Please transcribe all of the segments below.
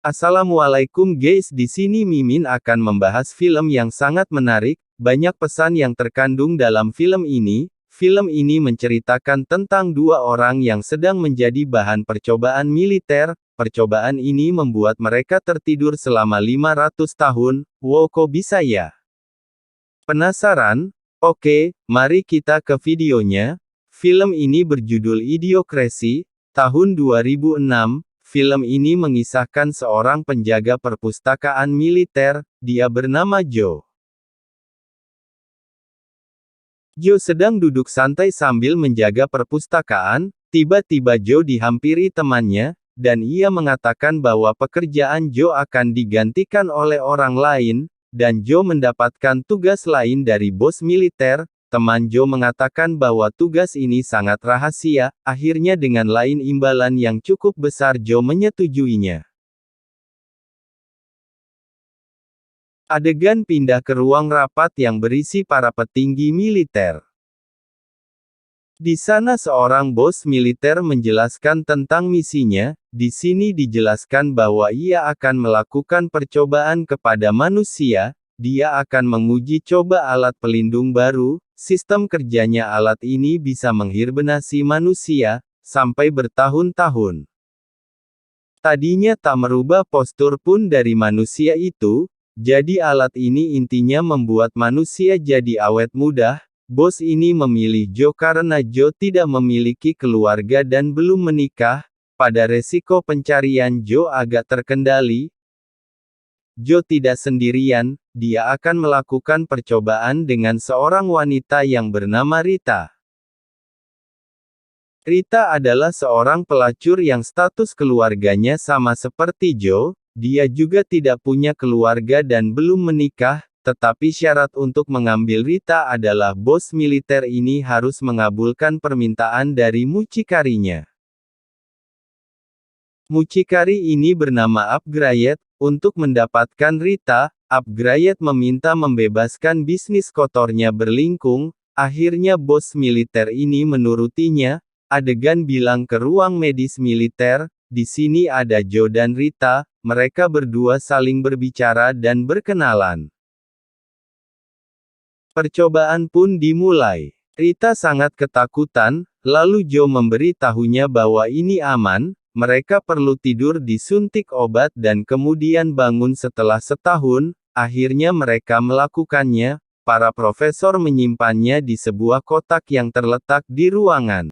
Assalamualaikum guys, di sini Mimin akan membahas film yang sangat menarik, banyak pesan yang terkandung dalam film ini. Film ini menceritakan tentang dua orang yang sedang menjadi bahan percobaan militer. Percobaan ini membuat mereka tertidur selama 500 tahun. Wow, kok bisa ya? Penasaran? Oke, mari kita ke videonya. Film ini berjudul Idiocracy, tahun 2006. Film ini mengisahkan seorang penjaga perpustakaan militer, dia bernama Joe. Joe sedang duduk santai sambil menjaga perpustakaan, tiba-tiba Joe dihampiri temannya, dan ia mengatakan bahwa pekerjaan Joe akan digantikan oleh orang lain, dan Joe mendapatkan tugas lain dari bos militer. Teman Joe mengatakan bahwa tugas ini sangat rahasia, akhirnya dengan lain imbalan yang cukup besar Joe menyetujuinya. Adegan pindah ke ruang rapat yang berisi para petinggi militer. Di sana seorang bos militer menjelaskan tentang misinya. Di sini dijelaskan bahwa ia akan melakukan percobaan kepada manusia. Dia akan menguji coba alat pelindung baru. Sistem kerjanya alat ini bisa menghibernasi manusia, sampai bertahun-tahun. Tadinya tak merubah postur pun dari manusia itu, jadi alat ini intinya membuat manusia jadi awet muda. Bos ini memilih Joe karena Joe tidak memiliki keluarga dan belum menikah. Pada resiko pencarian Joe agak terkendali, Joe tidak sendirian, dia akan melakukan percobaan dengan seorang wanita yang bernama Rita. Rita adalah seorang pelacur yang status keluarganya sama seperti Joe, dia juga tidak punya keluarga dan belum menikah, tetapi syarat untuk mengambil Rita adalah bos militer ini harus mengabulkan permintaan dari mucikarinya. Mucikari ini bernama Upgrade. Untuk mendapatkan Rita, Upgrade meminta membebaskan bisnis kotornya berlingkung. Akhirnya bos militer ini menurutinya. Adegan bilang ke ruang medis militer. Di sini ada Joe dan Rita. Mereka berdua saling berbicara dan berkenalan. Percobaan pun dimulai. Rita sangat ketakutan, lalu Joe memberi tahunya bahwa ini aman. Mereka perlu tidur disuntik obat dan kemudian bangun setelah setahun. Akhirnya mereka melakukannya. Para profesor menyimpannya di sebuah kotak yang terletak di ruangan.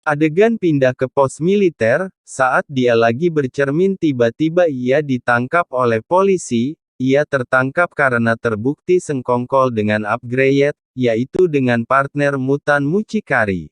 Adegan pindah ke pos militer. Saat dia lagi bercermin tiba-tiba ia ditangkap oleh polisi. Ia tertangkap karena terbukti sekongkol dengan Upgrade, yaitu dengan partner mutan mucikari.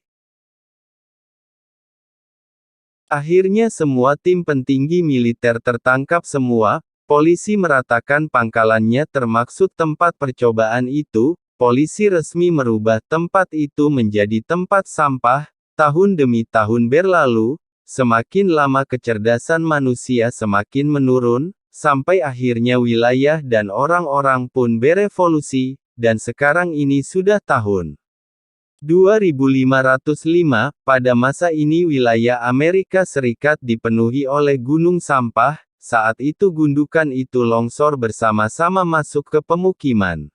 Akhirnya semua tim petinggi militer tertangkap semua. Polisi meratakan pangkalannya termaksud tempat percobaan itu. Polisi resmi merubah tempat itu menjadi tempat sampah. Tahun demi tahun berlalu, semakin lama kecerdasan manusia semakin menurun, sampai akhirnya wilayah dan orang-orang pun berevolusi, dan sekarang ini sudah tahun 2505, pada masa ini wilayah Amerika Serikat dipenuhi oleh gunung sampah. Saat itu gundukan itu longsor bersama-sama masuk ke pemukiman.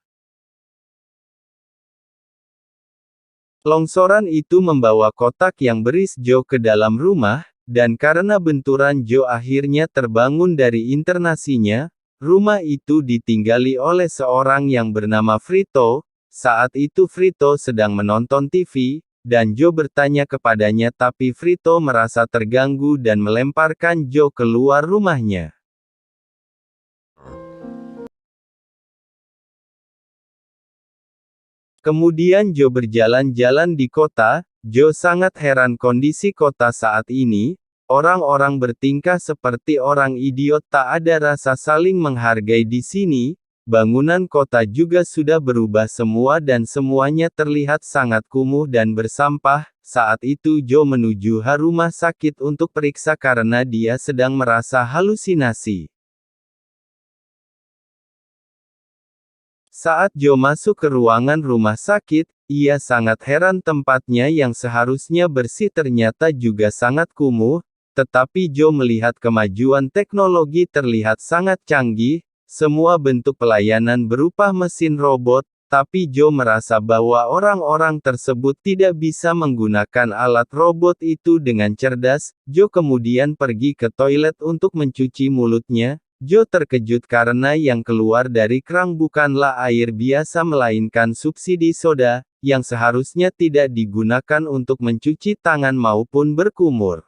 Longsoran itu membawa kotak yang berisi Joe ke dalam rumah, dan karena benturan Joe akhirnya terbangun dari internasinya. Rumah itu ditinggali oleh seorang yang bernama Frito. Saat itu Frito sedang menonton TV, dan Joe bertanya kepadanya tapi Frito merasa terganggu dan melemparkan Joe keluar rumahnya. Kemudian Joe berjalan-jalan di kota. Joe sangat heran kondisi kota saat ini. Orang-orang bertingkah seperti orang idiot, tak ada rasa saling menghargai di sini. Bangunan kota juga sudah berubah semua dan semuanya terlihat sangat kumuh dan bersampah. Saat itu Joe menuju rumah sakit untuk periksa karena dia sedang merasa halusinasi. Saat Joe masuk ke ruangan rumah sakit, ia sangat heran tempatnya yang seharusnya bersih ternyata juga sangat kumuh. tetapi Joe melihat kemajuan teknologi terlihat sangat canggih, semua bentuk pelayanan berupa mesin robot, tapi Joe merasa bahwa orang-orang tersebut tidak bisa menggunakan alat robot itu dengan cerdas. Joe kemudian pergi ke toilet untuk mencuci mulutnya. Joe terkejut karena yang keluar dari keran bukanlah air biasa melainkan subsidi soda, yang seharusnya tidak digunakan untuk mencuci tangan maupun berkumur.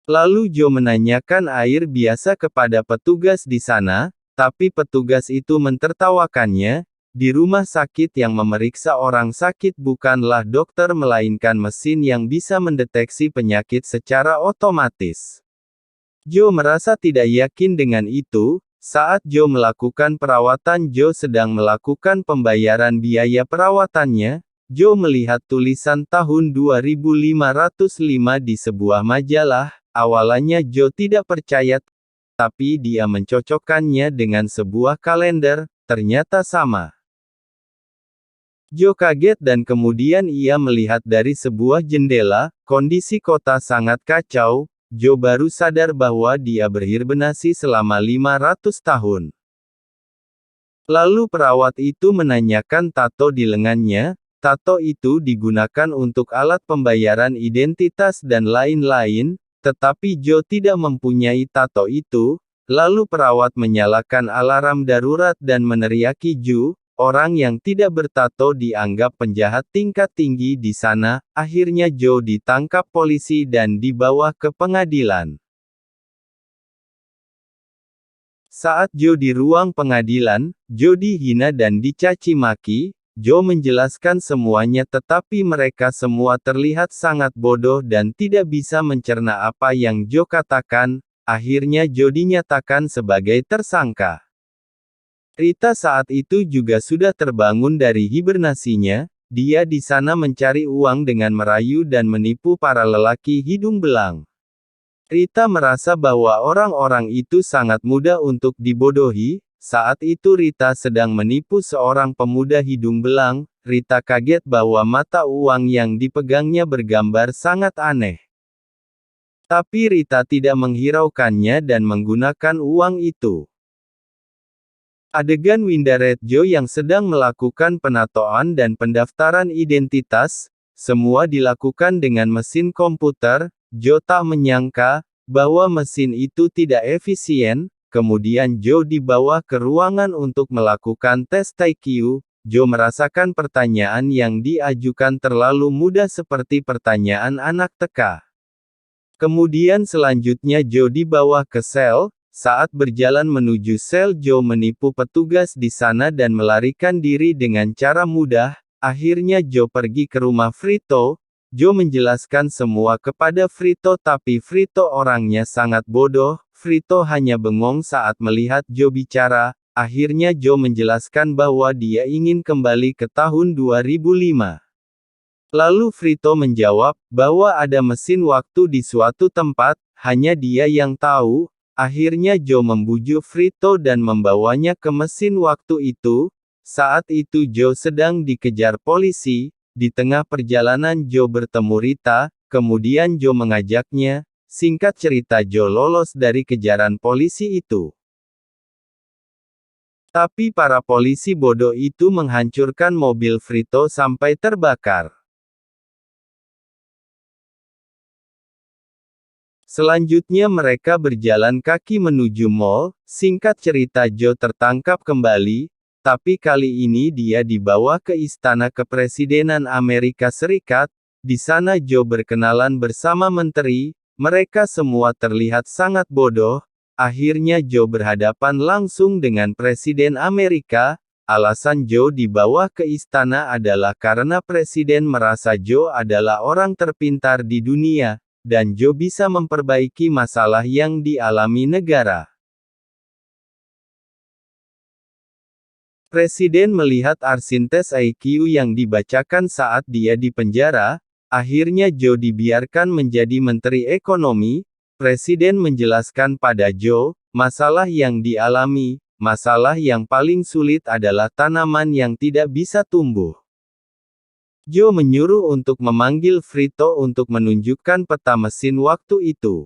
Lalu Joe menanyakan air biasa kepada petugas di sana, tapi petugas itu mentertawakannya. Di rumah sakit yang memeriksa orang sakit bukanlah dokter melainkan mesin yang bisa mendeteksi penyakit secara otomatis. Joe merasa tidak yakin dengan itu. Saat Joe melakukan perawatan, Joe sedang melakukan pembayaran biaya perawatannya. Joe melihat tulisan tahun 2505 di sebuah majalah. Awalnya Joe tidak percaya, tapi dia mencocokkannya dengan sebuah kalender, ternyata sama. Joe kaget dan kemudian ia melihat dari sebuah jendela, kondisi kota sangat kacau. Joe baru sadar bahwa dia berhibernasi selama 500 tahun. Lalu perawat itu menanyakan tato di lengannya. Tato itu digunakan untuk alat pembayaran identitas dan lain-lain, tetapi Joe tidak mempunyai tato itu. Lalu perawat menyalakan alarm darurat dan meneriaki Joe. Orang yang tidak bertato dianggap penjahat tingkat tinggi di sana. Akhirnya Joe ditangkap polisi dan dibawa ke pengadilan. Saat Joe di ruang pengadilan, Joe dihina dan dicaci maki. Joe menjelaskan semuanya tetapi mereka semua terlihat sangat bodoh dan tidak bisa mencerna apa yang Joe katakan. Akhirnya Joe dinyatakan sebagai tersangka. Rita saat itu juga sudah terbangun dari hibernasinya. Dia di sana mencari uang dengan merayu dan menipu para lelaki hidung belang. Rita merasa bahwa orang-orang itu sangat mudah untuk dibodohi. Saat itu Rita sedang menipu seorang pemuda hidung belang. Rita kaget bahwa mata uang yang dipegangnya bergambar sangat aneh. Tapi Rita tidak menghiraukannya dan menggunakan uang itu. Adegan Windared Joe yang sedang melakukan penatoan dan pendaftaran identitas, semua dilakukan dengan mesin komputer. Joe tak menyangka bahwa mesin itu tidak efisien. Kemudian Joe dibawa ke ruangan untuk melakukan tes IQ. Joe merasakan pertanyaan yang diajukan terlalu mudah seperti pertanyaan anak TK. Kemudian selanjutnya Joe dibawa ke sel. Saat berjalan menuju sel, Joe menipu petugas di sana dan melarikan diri dengan cara mudah. Akhirnya Joe pergi ke rumah Frito. Joe menjelaskan semua kepada Frito tapi Frito orangnya sangat bodoh. Frito hanya bengong saat melihat Joe bicara. Akhirnya Joe menjelaskan bahwa dia ingin kembali ke tahun 2005. Lalu Frito menjawab bahwa ada mesin waktu di suatu tempat, hanya dia yang tahu. Akhirnya Joe membujuk Frito dan membawanya ke mesin waktu itu. Saat itu Joe sedang dikejar polisi. Di tengah perjalanan Joe bertemu Rita, kemudian Joe mengajaknya. Singkat cerita Joe lolos dari kejaran polisi itu. Tapi para polisi bodoh itu menghancurkan mobil Frito sampai terbakar. Selanjutnya mereka berjalan kaki menuju mall. Singkat cerita Joe tertangkap kembali, tapi kali ini dia dibawa ke istana kepresidenan Amerika Serikat. Di sana Joe berkenalan bersama menteri. Mereka semua terlihat sangat bodoh. Akhirnya Joe berhadapan langsung dengan Presiden Amerika. Alasan Joe dibawa ke istana adalah karena Presiden merasa Joe adalah orang terpintar di dunia. Dan Joe bisa memperbaiki masalah yang dialami negara. Presiden melihat arsin tes IQ yang dibacakan saat dia di penjara. Akhirnya Joe dibiarkan menjadi menteri ekonomi. Presiden menjelaskan pada Joe, masalah yang dialami, masalah yang paling sulit adalah tanaman yang tidak bisa tumbuh. Joe menyuruh untuk memanggil Frito untuk menunjukkan peta mesin waktu itu.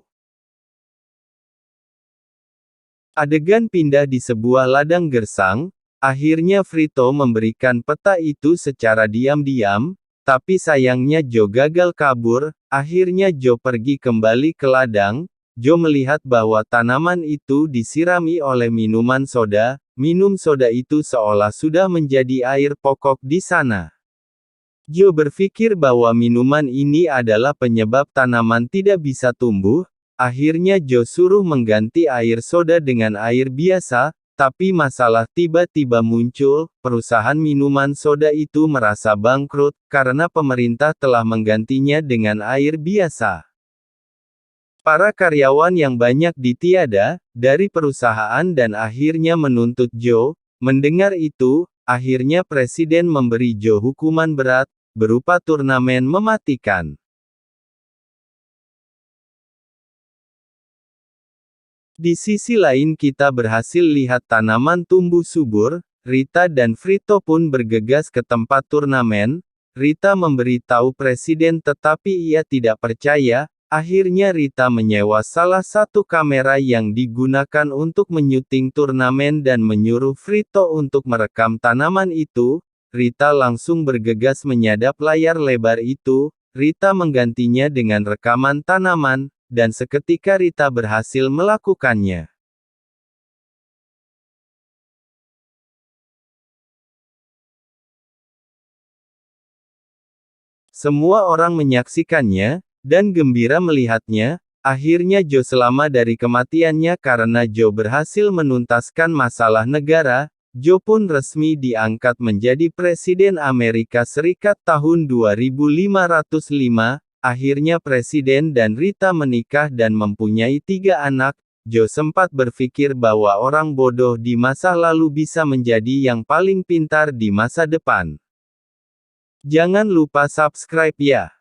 Adegan pindah di sebuah ladang gersang. Akhirnya Frito memberikan peta itu secara diam-diam, tapi sayangnya Joe gagal kabur. Akhirnya Joe pergi kembali ke ladang. Joe melihat bahwa tanaman itu disirami oleh minuman soda. Minum soda itu seolah sudah menjadi air pokok di sana. Joe berpikir bahwa minuman ini adalah penyebab tanaman tidak bisa tumbuh. Akhirnya Joe suruh mengganti air soda dengan air biasa, tapi masalah tiba-tiba muncul. Perusahaan minuman soda itu merasa bangkrut, karena pemerintah telah menggantinya dengan air biasa. Para karyawan yang banyak ditiada dari perusahaan dan akhirnya menuntut Joe. Mendengar itu, akhirnya Presiden memberi Joe hukuman berat, berupa turnamen mematikan. Di sisi lain kita berhasil lihat tanaman tumbuh subur. Rita dan Frito pun bergegas ke tempat turnamen. Rita memberi tahu Presiden tetapi ia tidak percaya. Akhirnya Rita menyewa salah satu kamera yang digunakan untuk menyuting turnamen dan menyuruh Frito untuk merekam tanaman itu. Rita langsung bergegas menyadap layar lebar itu. Rita menggantinya dengan rekaman tanaman, dan seketika Rita berhasil melakukannya. Semua orang menyaksikannya, dan gembira melihatnya. Akhirnya Joe selamat dari kematiannya karena Joe berhasil menuntaskan masalah negara. Joe pun resmi diangkat menjadi Presiden Amerika Serikat tahun 2505. Akhirnya Presiden dan Rita menikah dan mempunyai 3 anak. Joe sempat berpikir bahwa orang bodoh di masa lalu bisa menjadi yang paling pintar di masa depan. Jangan lupa subscribe ya.